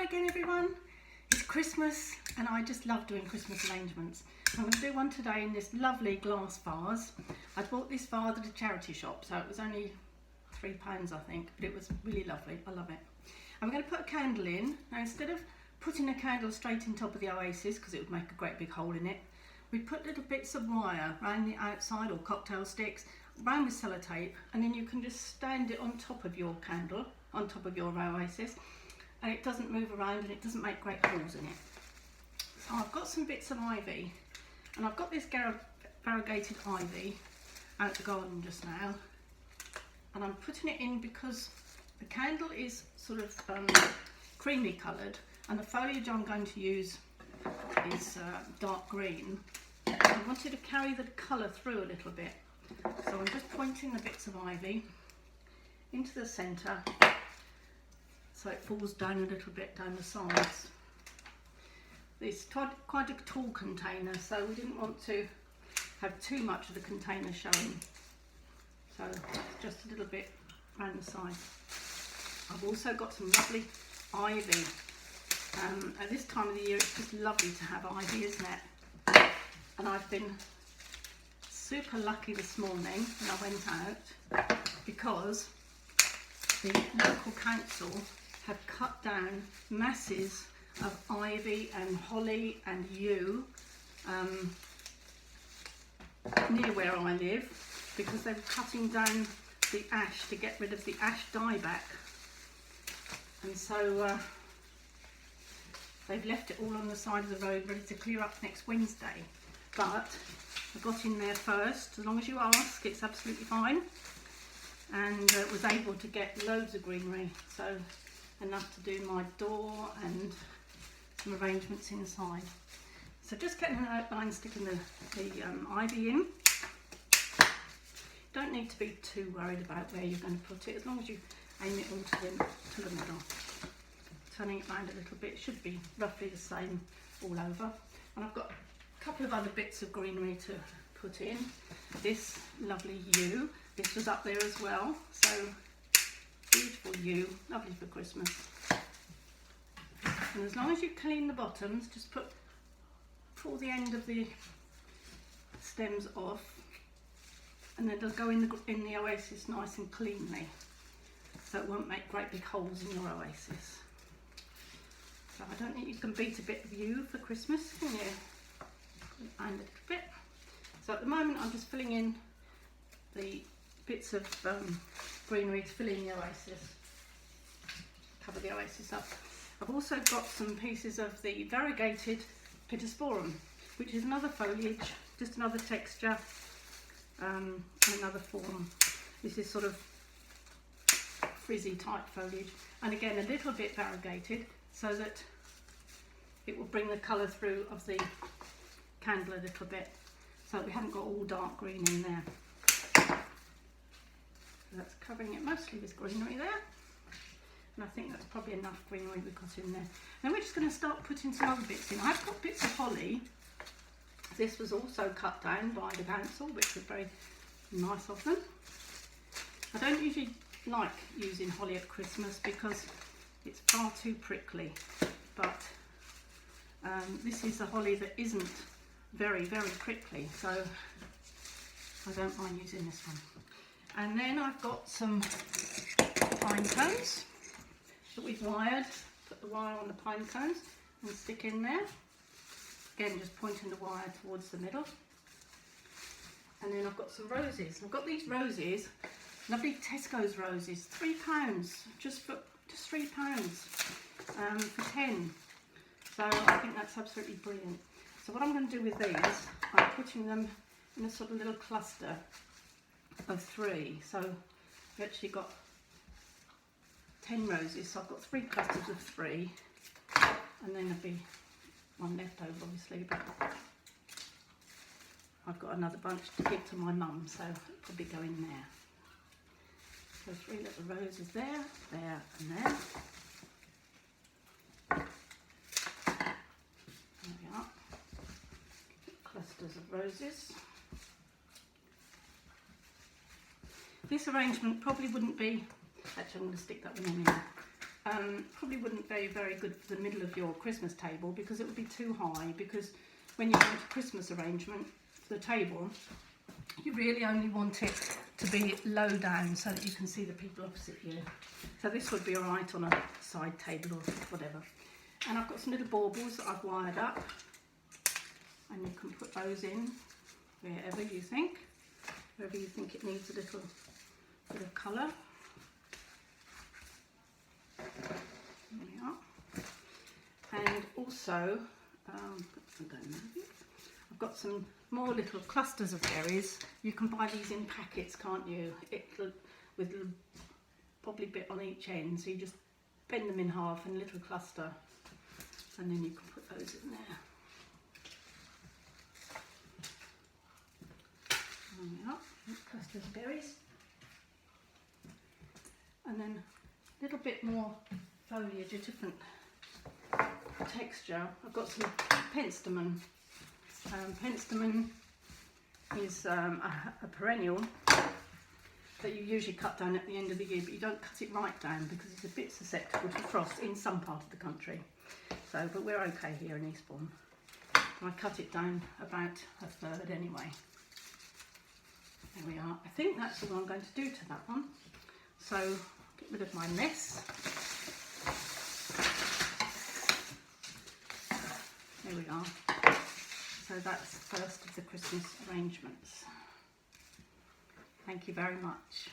again everyone. It's Christmas and I just love doing Christmas arrangements. I'm going to do one today in this lovely glass vase. I bought this vase at a charity shop, so it was only £3 I think, but it was really lovely. I love it. I'm going to put a candle in. Now instead of putting a candle straight in top of the Oasis, because it would make a great big hole in it, we put little bits of wire around the outside, or cocktail sticks, around with sellotape, and then you can just stand it on top of your candle, on top of your Oasis, and it doesn't move around and it doesn't make great holes in it. So I've got some bits of ivy, and I've got this variegated ivy out the garden just now, and I'm putting it in because the candle is sort of creamy coloured, and the foliage I'm going to use is dark green. I wanted to carry the colour through a little bit, so I'm just pointing the bits of ivy into the centre so it falls down a little bit down the sides. It's quite a tall container, so we didn't want to have too much of the container showing, so just a little bit around the side. I've also got some lovely ivy. At this time of the year it's just lovely to have ivy, isn't it? And I've been super lucky this morning when I went out, because the local council have cut down masses of ivy and holly and yew near where I live, because they're cutting down the ash to get rid of the ash dieback, and so they've left it all on the side of the road ready to clear up next Wednesday. But I got in there first. As long as you ask, it's absolutely fine, and was able to get loads of greenery, so enough to do my door and some arrangements inside. So just getting an outline, sticking the ivy in. Don't need to be too worried about where you're going to put it, as long as you aim it all to the middle. Turning it around a little bit, it should be roughly the same all over. And I've got a couple of other bits of greenery to put in. This lovely yew, this was up there as well, so beautiful yew, lovely for Christmas. And as long as you clean the bottoms, just pull the end of the stems off, and then they'll go in the Oasis nice and cleanly, so it won't make great big holes in your Oasis. So I don't think you can beat a bit of yew for Christmas, can you? And a little bit. So at the moment I'm just filling in the bits of greenery to fill in the Oasis, cover the Oasis up. I've also got some pieces of the variegated Pittosporum, which is another foliage, just another texture, and another form. This is sort of frizzy type foliage, and again a little bit variegated, so that it will bring the colour through of the candle a little bit, so we haven't got all dark green in there. So that's covering it mostly with greenery there, and I think that's probably enough greenery we got in there. Then we're just going to start putting some other bits in. I've got bits of holly. This was also cut down by the council, which was very nice of them. I don't usually like using holly at Christmas because it's far too prickly, but this is the holly that isn't very prickly, so I don't mind using this one. And then I've got some pine cones that we've wired. Put the wire on the pine cones and stick in there. Again, just pointing the wire towards the middle. And then I've got some roses. I've got these roses, lovely Tesco's roses, £3, just £3 for 10. So I think that's absolutely brilliant. So what I'm going to do with these, I'm putting them in a sort of little cluster of 3. So I've actually got 10 roses, so I've got 3 clusters of 3, and then there'll be one left over obviously, but I've got another bunch to give to my mum, so it'll probably go in there. So 3 little roses there, there and there. There we are. Clusters of roses. This arrangement probably wouldn't be, actually I'm going to stick that one in here. probably wouldn't be very good for the middle of your Christmas table because it would be too high, because when you want a Christmas arrangement for the table, you really only want it to be low down so that you can see the people opposite you. So this would be alright on a side table or whatever. And I've got some little baubles that I've wired up, and you can put those in wherever you think it needs a little bit of colour. There we are. And also, I've got some more little clusters of berries. You can buy these in packets, can't you? With probably a bit on each end, so you just bend them in half in a little cluster, and then you can put those in there. There we are, clusters of berries. And then a little bit more foliage, a different texture. I've got some penstemon. Penstemon is a perennial that you usually cut down at the end of the year, but you don't cut it right down because it's a bit susceptible to frost in some part of the country. So, but we're okay here in Eastbourne. I cut it down about a third anyway. There we are. I think that's all I'm going to do to that one. So, get rid of my mess. There we are. So that's the first of the Christmas arrangements. Thank you very much.